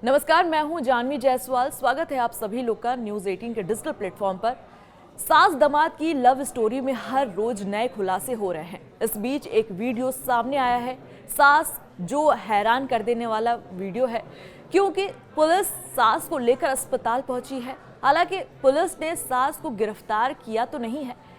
नमस्कार, मैं हूं जानवी जायसवाल। स्वागत है आप सभी लोग का न्यूज़ 18 के डिजिटल प्लेटफॉर्म पर। सास दमाद की लव स्टोरी में हर रोज नए खुलासे हो रहे हैं। इस बीच एक वीडियो सामने आया है, सास जो हैरान कर देने वाला वीडियो है, क्योंकि पुलिस सास को लेकर अस्पताल पहुंची है। हालांकि पुलिस ने सास को गिरफ्तार किया तो नहीं है,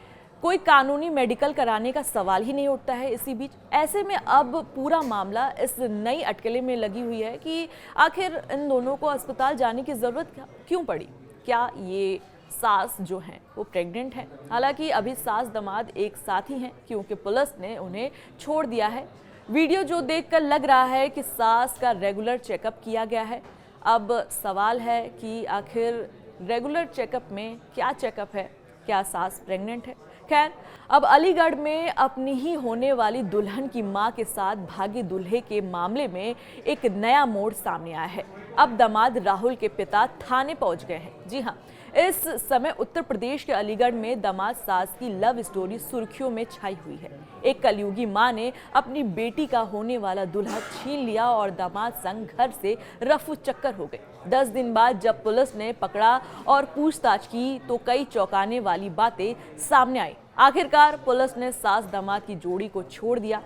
कोई कानूनी मेडिकल कराने का सवाल ही नहीं उठता है। इसी बीच ऐसे में अब पूरा मामला इस नई अटकलें में लगी हुई है कि आखिर इन दोनों को अस्पताल जाने की ज़रूरत क्यों पड़ी। क्या ये सास जो हैं वो प्रेग्नेंट हैं? हालांकि अभी सास दमाद एक साथ ही हैं, क्योंकि पुलिस ने उन्हें छोड़ दिया है। वीडियो जो देखकर लग रहा है कि सास का रेगुलर चेकअप किया गया है। अब सवाल है कि आखिर रेगुलर चेकअप में क्या चेकअप है, क्या सास प्रेग्नेंट है? खैर, अब अलीगढ़ में अपनी ही होने वाली दुल्हन की मां के साथ भागे दूल्हे के मामले में एक नया मोड़ सामने आया है। अब दामाद राहुल के पिता थाने पहुंच गए हैं। जी हां, इस समय उत्तर प्रदेश के अलीगढ़ में दामाद सास की लव स्टोरी सुर्खियों में छाई हुई है। एक कलयुगी मां ने अपनी बेटी का होने वाला दूल्हा छीन लिया और दामाद संग घर से रफू चक्कर हो गए। 10 दिन बाद जब पुलिस ने पकड़ा और पूछताछ की तो कई चौंकाने वाली बातें सामने आई। आखिरकार पुलिस ने सास दामाद की जोड़ी को छोड़ दिया।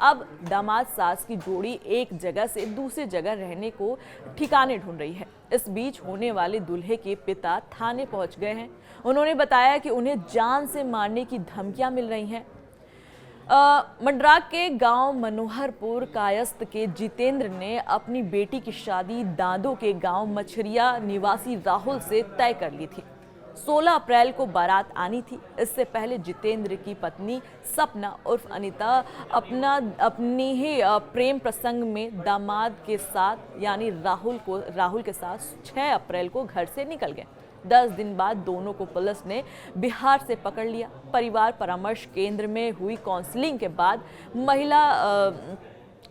अब दामाद सास की जोड़ी एक जगह से दूसरी जगह रहने को ठिकाने ढूंढ रही है। इस बीच होने वाले दूल्हे के पिता थाने पहुंच गए हैं। उन्होंने बताया कि उन्हें जान से मारने की धमकियां मिल रही हैं। मंडराक के गांव मनोहरपुर कायस्थ के जितेंद्र ने अपनी बेटी की शादी दादो के गांव मछरिया निवासी राहुल से तय कर ली थी। 16 अप्रैल को बारात आनी थी। इससे पहले जितेंद्र की पत्नी सपना उर्फ अनीता अपनी ही प्रेम प्रसंग में दामाद के साथ यानी राहुल के साथ 6 अप्रैल को घर से निकल गए। 10 दिन बाद दोनों को पुलिस ने बिहार से पकड़ लिया। परिवार परामर्श केंद्र में हुई काउंसलिंग के बाद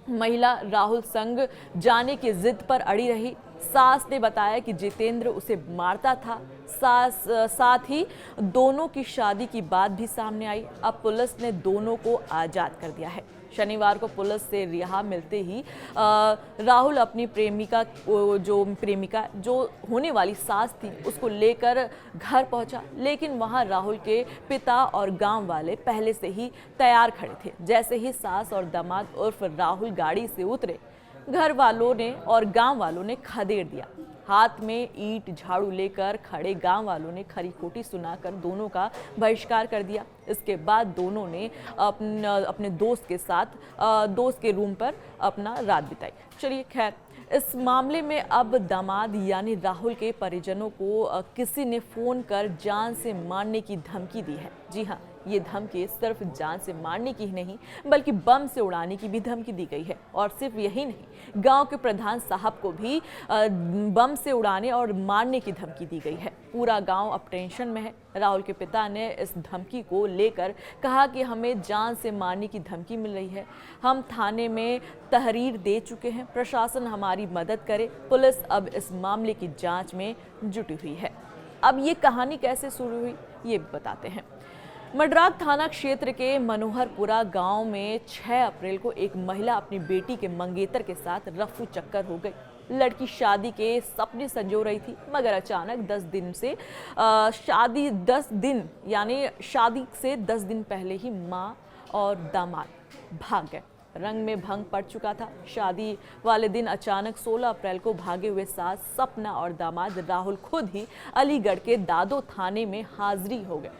महिला राहुल संग जाने की जिद पर अड़ी रही। सास ने बताया कि जितेंद्र उसे मारता था। साथ ही दोनों की शादी की बात भी सामने आई। अब पुलिस ने दोनों को आजाद कर दिया है। शनिवार को पुलिस से रिहा मिलते ही राहुल अपनी प्रेमिका जो होने वाली सास थी उसको लेकर घर पहुंचा, लेकिन वहां राहुल के पिता और गांव वाले पहले से ही तैयार खड़े थे। जैसे ही सास और दामाद उर्फ राहुल गाड़ी से उतरे, घर वालों ने और गांव वालों ने खदेड़ दिया। हाथ में ईंट झाड़ू लेकर खड़े गांव वालों ने खरी खोटी सुनाकर दोनों का बहिष्कार कर दिया। इसके बाद दोनों ने अपने दोस्त के रूम पर अपना रात बिताई। चलिए खैर, इस मामले में अब दामाद यानी राहुल के परिजनों को किसी ने फोन कर जान से मारने की धमकी दी है। जी हाँ, ये धमकी सिर्फ जान से मारने की ही नहीं बल्कि बम से उड़ाने की भी धमकी दी गई है। और सिर्फ यही नहीं, गांव के प्रधान साहब को भी बम से उड़ाने और मारने की धमकी दी गई है। पूरा गांव अब टेंशन में है। राहुल के पिता ने इस धमकी को लेकर कहा कि हमें जान से मारने की धमकी मिल रही है। हम थाने में तहरीर दे चुके हैं, प्रशासन हमारी मदद करे। पुलिस अब इस मामले की जांच में जुटी हुई है। अब ये कहानी कैसे शुरू हुई ये भी बताते हैं। मंडराक थाना क्षेत्र के मनोहरपुरा गांव में 6 अप्रैल को एक महिला अपनी बेटी के मंगेतर के साथ रफू चक्कर हो गई। लड़की शादी के सपने संजो रही थी, मगर अचानक 10 दिन से शादी से 10 दिन पहले ही मां और दामाद भाग गए। रंग में भंग पड़ चुका था। शादी वाले दिन अचानक 16 अप्रैल को भागे हुए सास सपना और दामाद राहुल खुद ही अलीगढ़ के दादो थाने में हाजिरी हो गए।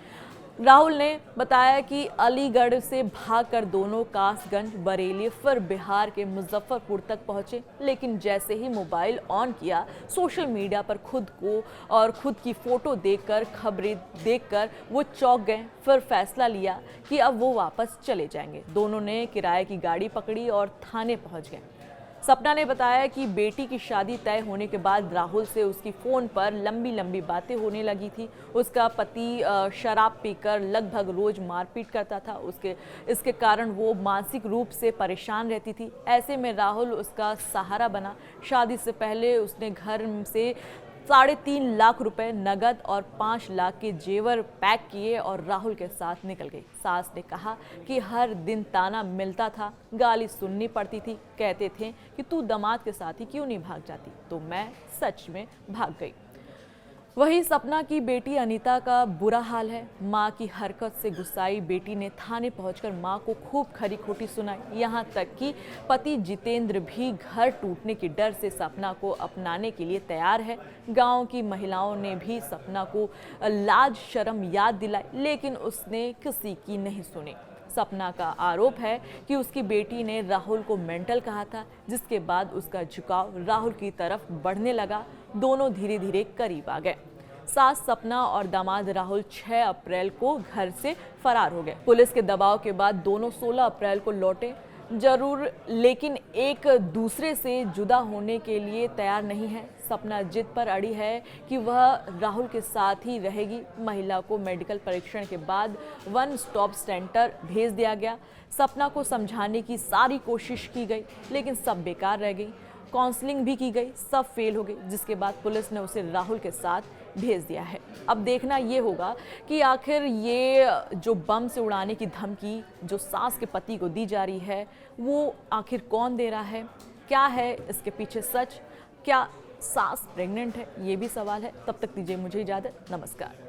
राहुल ने बताया कि अलीगढ़ से भागकर दोनों कासगंज, बरेली फिर बिहार के मुजफ्फरपुर तक पहुंचे, लेकिन जैसे ही मोबाइल ऑन किया, सोशल मीडिया पर खुद की फोटो देखकर, खबरें देखकर वो चौंक गए। फिर फैसला लिया कि अब वो वापस चले जाएंगे। दोनों ने किराए की गाड़ी पकड़ी और थाने पहुंच गए। सपना ने बताया कि बेटी की शादी तय होने के बाद राहुल से उसकी फ़ोन पर लंबी लंबी बातें होने लगी थी। उसका पति शराब पीकर लगभग रोज़ मारपीट करता था। इसके कारण वो मानसिक रूप से परेशान रहती थी। ऐसे में राहुल उसका सहारा बना। शादी से पहले उसने घर से 3.5 लाख रुपए नगद और 5 लाख के जेवर पैक किए और राहुल के साथ निकल गई। सास ने कहा कि हर दिन ताना मिलता था, गाली सुननी पड़ती थी, कहते थे कि तू दामाद के साथ ही क्यों नहीं भाग जाती, तो मैं सच में भाग गई। वही सपना की बेटी अनीता का बुरा हाल है। मां की हरकत से गुस्साई बेटी ने थाने पहुंचकर मां को खूब खरी खोटी सुनाई। यहां तक कि पति जितेंद्र भी घर टूटने के डर से सपना को अपनाने के लिए तैयार है। गांव की महिलाओं ने भी सपना को लाज शर्म याद दिलाई, लेकिन उसने किसी की नहीं सुनी। सपना का आरोप है कि उसकी बेटी ने राहुल को मेंटल कहा था, जिसके बाद उसका झुकाव राहुल की तरफ बढ़ने लगा। दोनों धीरे धीरे करीब आ गए। सास सपना और दामाद राहुल 6 अप्रैल को घर से फरार हो गए। पुलिस के दबाव के बाद दोनों 16 अप्रैल को लौटे जरूर, लेकिन एक दूसरे से जुदा होने के लिए तैयार नहीं है। सपना जिद पर अड़ी है कि वह राहुल के साथ ही रहेगी। महिला को मेडिकल परीक्षण के बाद वन स्टॉप सेंटर भेज दिया गया। सपना को समझाने की सारी कोशिश की गई, लेकिन सब बेकार रह गई। काउंसलिंग भी की गई, सब फेल हो गई, जिसके बाद पुलिस ने उसे राहुल के साथ भेज दिया है। अब देखना ये होगा कि आखिर ये जो बम से उड़ाने की धमकी जो सास के पति को दी जा रही है, वो आखिर कौन दे रहा है, क्या है इसके पीछे सच, क्या सास प्रेग्नेंट है, ये भी सवाल है। तब तक दीजिए मुझे इजाजत, नमस्कार।